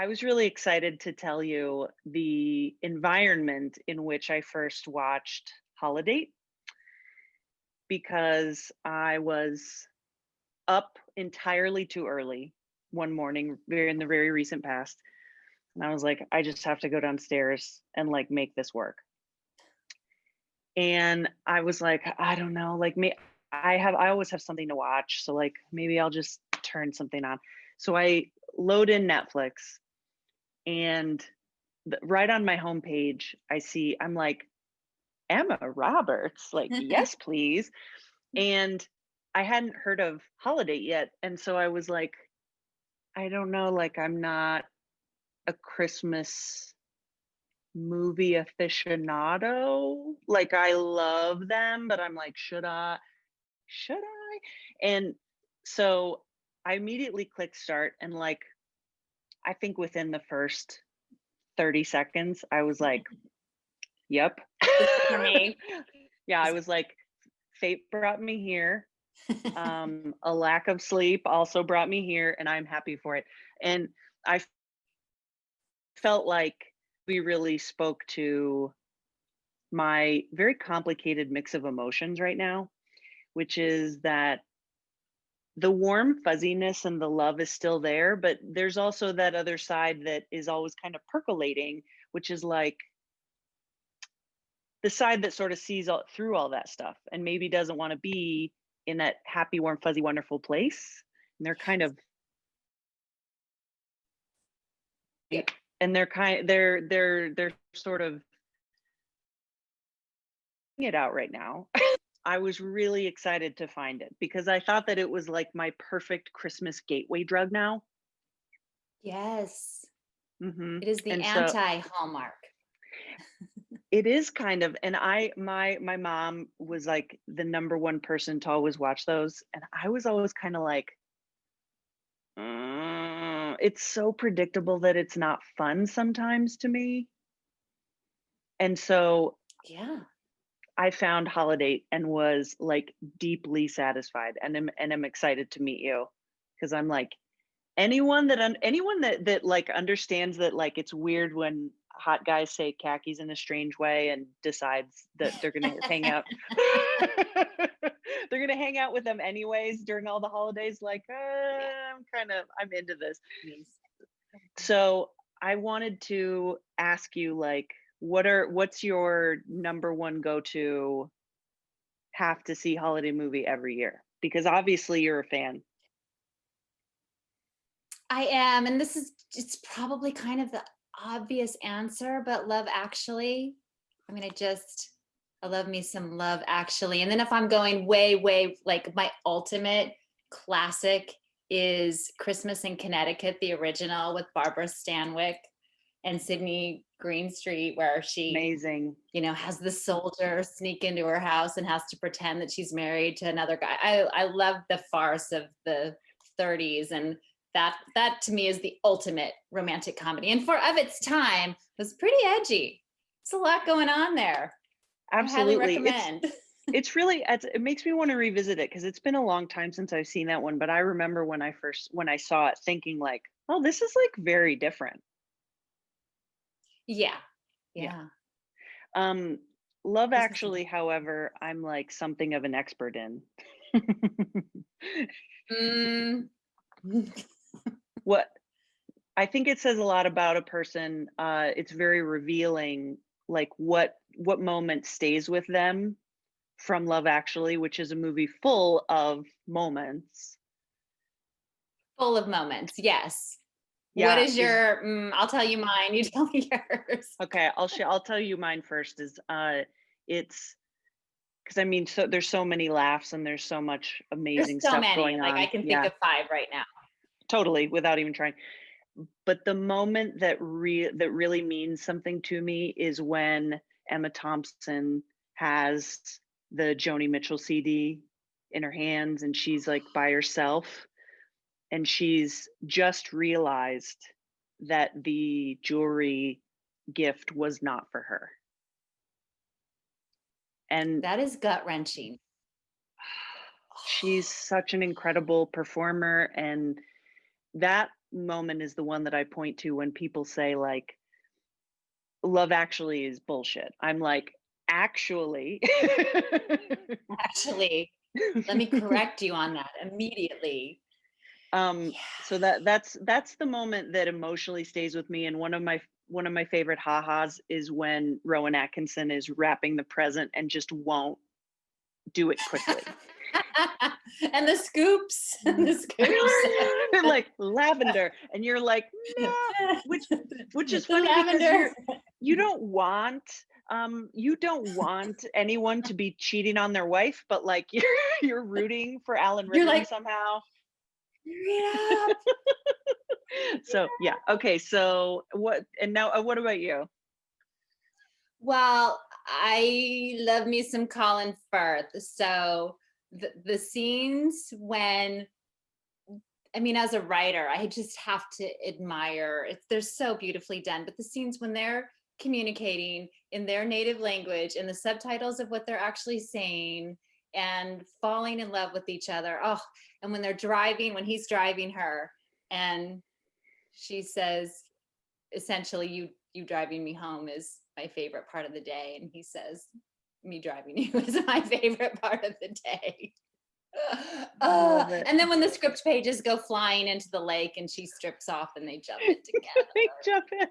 I was really excited to tell you the environment in which I first watched Holidate because I was up entirely too early one morning, very in the very recent past. And I was like, I just have to go downstairs and like make this work. And I was like, I don't know, like me, I always have something to watch. So like maybe I'll just turn something on. So I load in Netflix and right on my homepage, I'm like, Emma Roberts, like, yes, please. And I hadn't heard of Holidate yet. And so I was like, I don't know, like, I'm not a Christmas movie aficionado. Like, I love them, but I'm like, should I? Should I? And so I immediately clicked start. And like, I think within the first 30 seconds, I was like, yep. This is for me. Yeah, I was like, fate brought me here. A lack of sleep also brought me here, and I'm happy for it. And I felt like we really spoke to my very complicated mix of emotions right now, which is that the warm fuzziness and the love is still there, but there's also that other side that is always kind of percolating, which is like the side that sort of sees through all that stuff and maybe doesn't want to be in that happy, warm, fuzzy, wonderful place. And they're kind of, Yep. and they're sort of it out right now. I was really excited to find it because I thought that it was like my perfect Christmas gateway drug now. Yes. Hmm. It is the And so anti-Hallmark. it is kind of, and my mom was like the number one person to always watch those, and I was always kind of like, it's so predictable that it's not fun sometimes to me. And so Yeah. I found Holiday and was like deeply satisfied, and I'm excited to meet you because I'm like anyone that like understands that like it's weird when hot guys say khakis in a strange way and decides that they're gonna hang out. They're gonna hang out with them anyways during all the holidays. Like Yeah. I'm into this. Yes. So I wanted to ask you like what's your number one go-to have to see holiday movie every year? Because obviously you're a fan. I am, and it's probably kind of the obvious answer, but Love Actually. I mean, I love me some Love Actually. And then if I'm going way, way, like my ultimate classic is Christmas in Connecticut, the original with Barbara Stanwyck and Sydney Greenstreet, where she, Amazing. has the soldier sneak into her house and has to pretend that she's married to another guy. I love the farce of the 30s, and that to me is the ultimate romantic comedy. And for of its time, was pretty edgy. It's a lot going on there. I highly Absolutely. recommend. It makes me want to revisit it because it's been a long time since I've seen that one, but I remember when I saw it thinking like, "Oh, this is like very different." Yeah. Yeah. Yeah. Um Love Christmas Actually, however, I'm like something of an expert in. in What I think it says a lot about a person. It's very revealing, like what moment stays with them from Love Actually, which is a movie full of moments. full of moments. Yes. What Yeah, is is your I'll tell you mine, you tell me yours. okay. I'll tell you mine first. It's because I mean, so there's so many laughs and there's so much There's amazing so stuff many. going Like I on. can think Yeah, of 5 right now. totally, without even trying. But the moment that really means something to me is when Emma Thompson has the Joni Mitchell CD in her hands and she's like by herself and she's just realized that the jewelry gift was not for her. And That is gut-wrenching. she's such an incredible performer and that moment is the one that I point to when people say like Love Actually is bullshit. I'm like, actually. Actually, let me correct you on that immediately. um Yeah. so that's the moment that emotionally stays with me, and one of my favorite ha-has is when Rowan Atkinson is wrapping the present and just won't do it quickly. And the scoops, the scoops. Like lavender, and you're like, no, which is The funny because lavender. you don't want anyone to be cheating on their wife, but like you're rooting for Alan You're Rickman like, somehow. hurry it up. So yeah, okay, so what about you? Well, I love me some Colin Firth. So the scenes when, I mean, as a writer, I just have to admire it. They're so beautifully done. But the scenes when they're communicating in their native language and the subtitles of what they're actually saying and falling in love with each other. Oh, and when they're driving, when he's driving her and she says, essentially, you driving me home is my favorite part of the day. And he says, me driving you is my favorite part of the day. Love it. And then when the script pages go flying into the lake and she strips off and they jump in together. They jump in.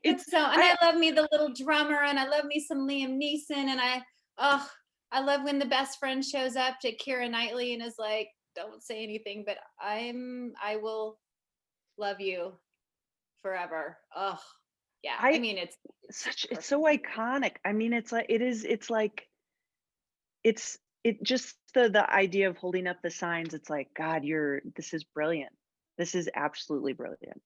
It's So, and I love me the little drummer, and I love me some Liam Neeson, and I love when the best friend shows up to Keira Knightley and is like, don't say anything, but I will love you forever. Oh, yeah. I mean, it's it's so iconic. I mean, it just the idea of holding up the signs. It's like, God, this is brilliant. This is absolutely brilliant.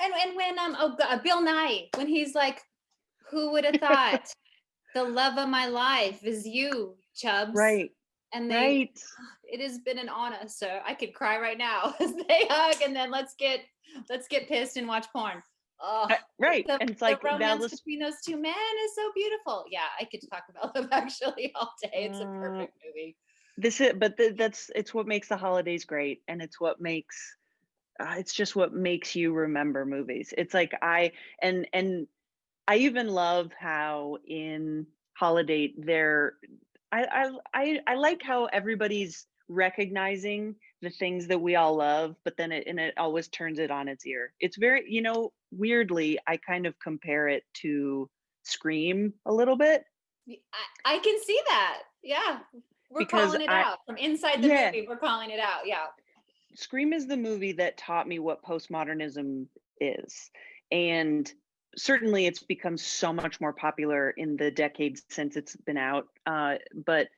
And when Bill Nye, when he's like, who would have thought the love of my life is you, Chubbs? Right. And Right. it has been an honor, sir. I could cry right now as they hug, and then let's get pissed and watch porn. Oh, right. And it's like the romance between those two men is so beautiful. Yeah, I could talk about Love Actually all day. It's a perfect movie. It's what makes the holidays great, and it's just what makes you remember movies. It's like and I even love how in Holidate I like how everybody's recognizing the things that we all love, but then it always turns it on its ear. It's very, weirdly, I kind of compare it to Scream a little bit. I can see that. Yeah. We're calling it out from inside the movie. We're calling it out. Yeah. Scream is the movie that taught me what postmodernism is. And certainly it's become so much more popular in the decades since it's been out. But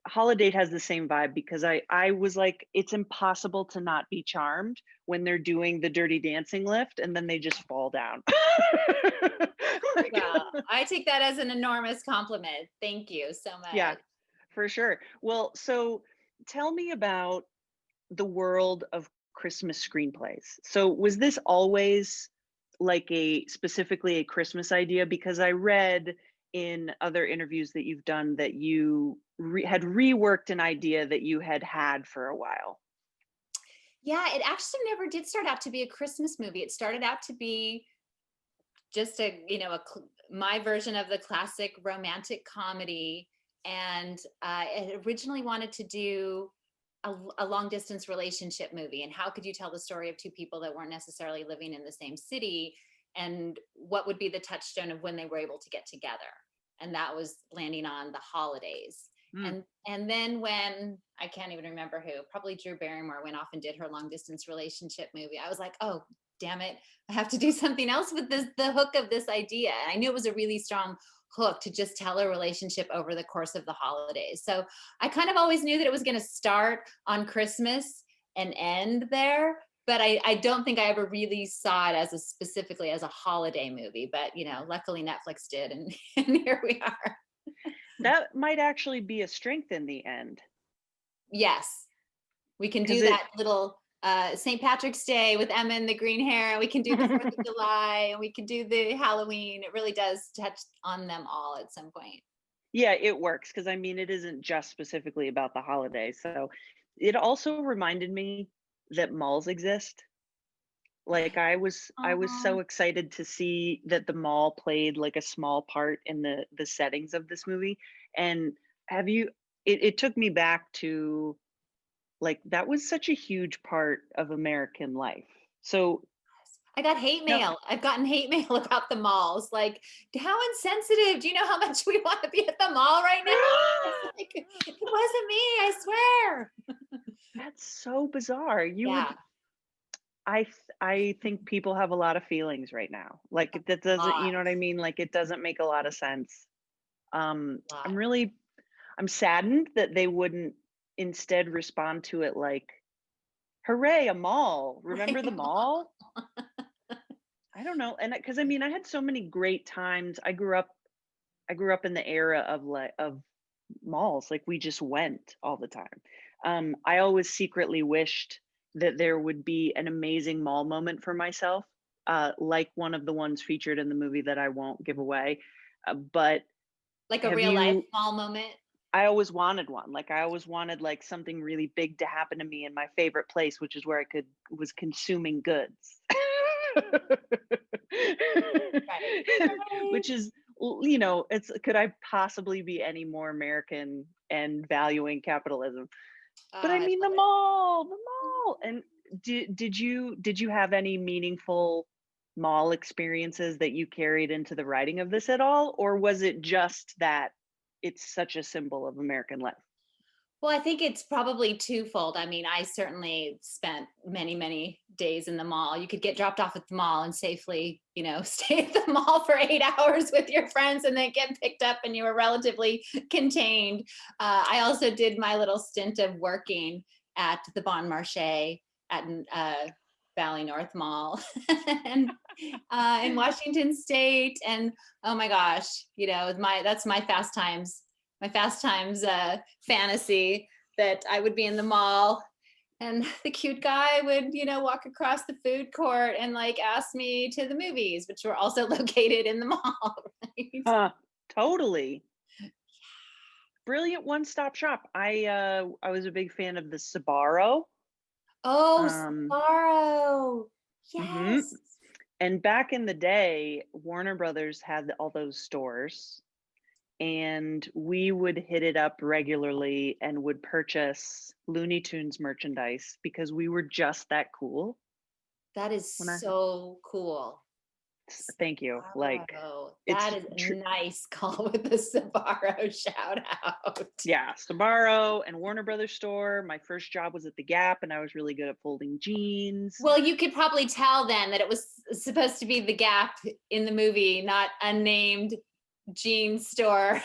Holidate has the same vibe, because I was like, it's impossible to not be charmed when they're doing the Dirty Dancing lift and then they just fall down. Well, I take that as an enormous compliment. Thank you so much. Yeah, for sure. Well, so tell me about the world of Christmas screenplays. So was this always like specifically a Christmas idea? Because I read in other interviews that you've done that you had reworked an idea that you had for a while. Yeah, it actually never did start out to be a Christmas movie. It started out to be just my version of the classic romantic comedy. And I originally wanted to do a long distance relationship movie. And how could you tell the story of two people that weren't necessarily living in the same city? And what would be the touchstone of when they were able to get together? And that was landing on the holidays. And then when, I can't even remember who, probably Drew Barrymore went off and did her long distance relationship movie, I was like, oh, damn it, I have to do something else with the hook of this idea. And I knew it was a really strong hook to just tell a relationship over the course of the holidays. So I kind of always knew that it was going to start on Christmas and end there. But I don't think I ever really saw it specifically as a holiday movie. But, luckily Netflix did. And here we are. That might actually be a strength in the end. Yes. We can do that little St. Patrick's Day with Emma and the green hair. And we can do the 4th of July, and we can do the Halloween. It really does touch on them all at some point. Yeah, it works, because I mean, it isn't just specifically about the holidays. So it also reminded me that malls exist. Like I was Uh-huh. so excited to see that the mall played like a small part in the settings of this movie. And have you it took me back to like that was such a huge part of American life. So I got hate no, mail. I've gotten hate mail about the malls. Like, how insensitive. Do you know how much we want to be at the mall right now? It's like, it wasn't me, I swear. that's so bizarre. You would Yeah, I think people have a lot of feelings right now. Like that doesn't, lot, you know what I mean? Like it doesn't make a lot of sense. lot. I'm saddened that they wouldn't instead respond to it like, "Hooray, a mall. Remember the Right. mall?" I don't know. And because I mean, I had so many great times. I grew up in the era of of malls. Like we just went all the time. I always secretly wished that there would be an amazing mall moment for myself, like one of the ones featured in the movie that I won't give away. But Like a have real life you mall moment. I always wanted one. Like I always wanted like something really big to happen to me in my favorite place, which is where I could was consuming goods. Right. Right. Which is it's could I possibly be any more American and valuing capitalism? Oh, But I I mean love the it. mall, the mall. And did you have any meaningful mall experiences that you carried into the writing of this at all? Or was it just that it's such a symbol of American life? Well, I think it's probably twofold. I mean, I certainly spent many, many days in the mall. You could get dropped off at the mall and safely, stay at the mall for 8 hours with your friends and then get picked up and you were relatively contained. I also did my little stint of working at the Bon Marché at Valley North Mall and in Washington State. And oh my gosh, that's my fast times fantasy that I would be in the mall and the cute guy would, walk across the food court and like ask me to the movies, which were also located in the mall, right? Huh, totally. Brilliant one-stop shop. I was a big fan of the Sbarro. Oh, Um, Sbarro. mhm. Yes. And back in the day, Warner Brothers had all those stores, and we would hit it up regularly and would purchase Looney Tunes merchandise because we were just that cool. That is When I so cool. thank you. Like Sbarro. it's That is a nice call with the Sbarro shout out. yeah, Sbarro and Warner Brothers store. My first job was at the Gap, and I was really good at folding jeans. Well, you could probably tell then that it was supposed to be the Gap in the movie, not unnamed jean store,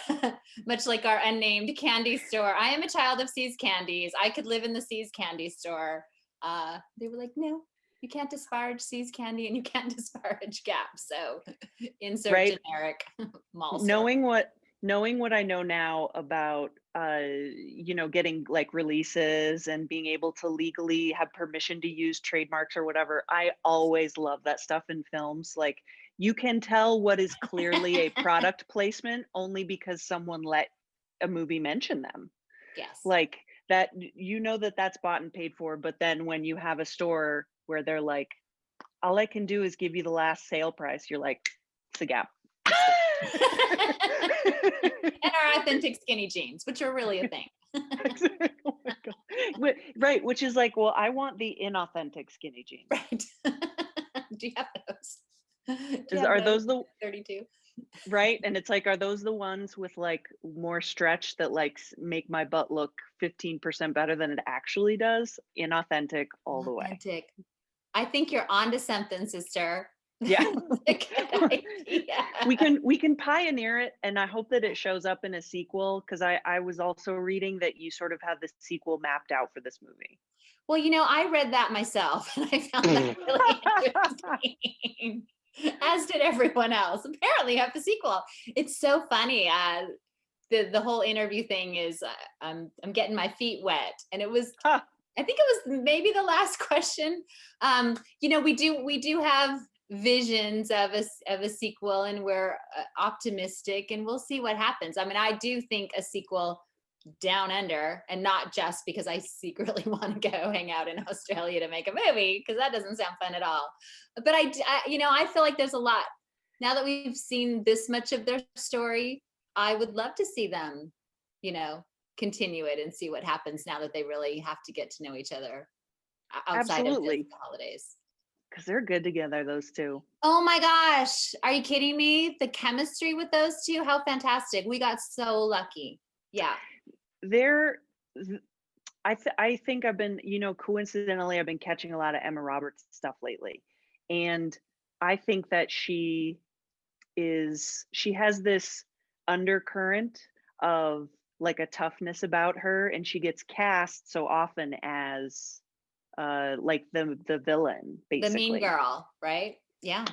much like our unnamed candy store. I am a child of See's Candies. I could live in the See's Candy store. They were like, no, you can't disparage See's Candy and you can't disparage Gap. So insert Right? generic mall store. Knowing what I know now about getting like releases and being able to legally have permission to use trademarks or whatever, I always love that stuff in films. Like you can tell what is clearly a product placement only because someone let a movie mention them. Yes. Like that that that's bought and paid for, but then when you have a store where they're like, all I can do is give you the last sale price, you're like, it's a Gap. And our authentic skinny jeans, which are really a thing. Oh my God. Right, which is like, well, I want the inauthentic skinny jeans. Right. Do you have those? Do you Is have are those those the 32? right? And it's like, are those the ones with like more stretch that like make my butt look 15% better than it actually does? Inauthentic all the way. Authentic. I think you're onto something, sister. Yeah. That's a good idea. we can pioneer it, and I hope that it shows up in a sequel, because I was also reading that you sort of have the sequel mapped out for this movie. Well, I read that myself and I found that really interesting, as did everyone else. Apparently, you have the sequel. It's so funny. The whole interview thing is I'm getting my feet wet, and it was Huh. I think it was maybe the last question. We do have visions of a sequel, and we're optimistic, and we'll see what happens. I mean, I do think a sequel down under, and not just because I secretly want to go hang out in Australia to make a movie, because that doesn't sound fun at all. But I feel like there's a lot now that we've seen this much of their story. I would love to see them, you know, continue it and see what happens now that they really have to get to know each other outside of just Absolutely, the holidays. because they're good together, those two. Oh my gosh, are you kidding me? The chemistry with those two, how fantastic. We got so lucky. Yeah. They're I think I've been, coincidentally, I've been catching a lot of Emma Roberts stuff lately. And I think that she has this undercurrent of like a toughness about her, and she gets cast so often as like the villain, The mean basically. girl, right? Yeah.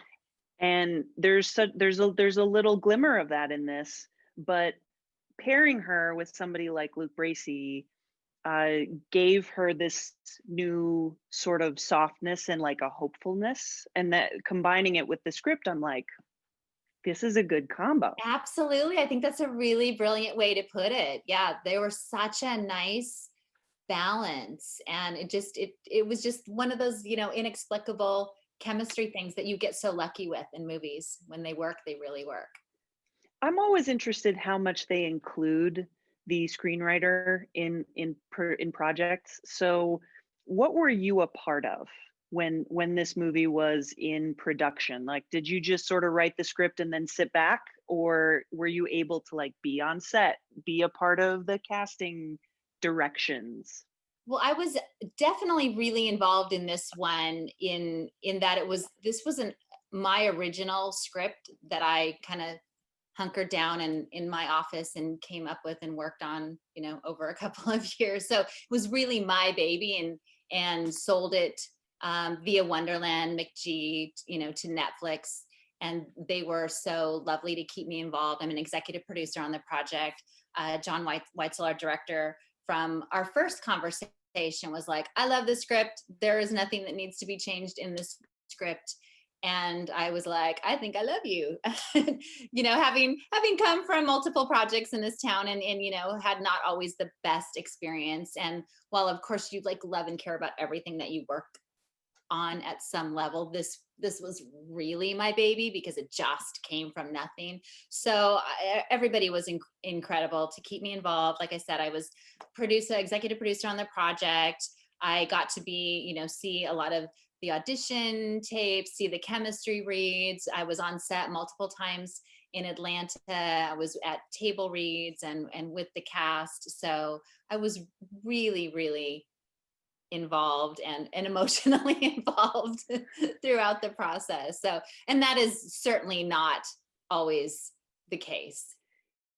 And there's a little glimmer of that in this, but pairing her with somebody like Luke Bracey gave her this new sort of softness and like a hopefulness, and that combining it with the script, I'm like, this is a good combo. Absolutely. I think that's a really brilliant way to put it. Yeah, they were such a nice balance, and it was just one of those, inexplicable chemistry things that you get so lucky with in movies. When they work, they really work. I'm always interested how much they include the screenwriter in projects. So, what were you a part of when this movie was in production? Like, did you just sort of write the script and then sit back, or were you able to like be on set, be a part of the casting directions? Well, I was definitely really involved in this one, in that this wasn't my original script that I kind of hunkered down in my office and came up with and worked on, over a couple of years. So it was really my baby, and sold it via Wonderland McG, to Netflix. And they were so lovely to keep me involved. I'm an executive producer on the project. John Weitzel, our director, from our first conversation was like, I love this script. There is nothing that needs to be changed in this script. And I was like, I think I love you. Having come from multiple projects in this town, and had not always the best experience. And while of course you like love and care about everything that you work on at some level, this was really my baby because it just came from nothing. So everybody was incredible to keep me involved. Like I said, I was executive producer on the project. I got to be, see a lot of the audition tapes, see the chemistry reads. I was on set multiple times in Atlanta. I was at table reads and with the cast. So I was really, really involved and emotionally involved throughout the process. So, and that is certainly not always the case.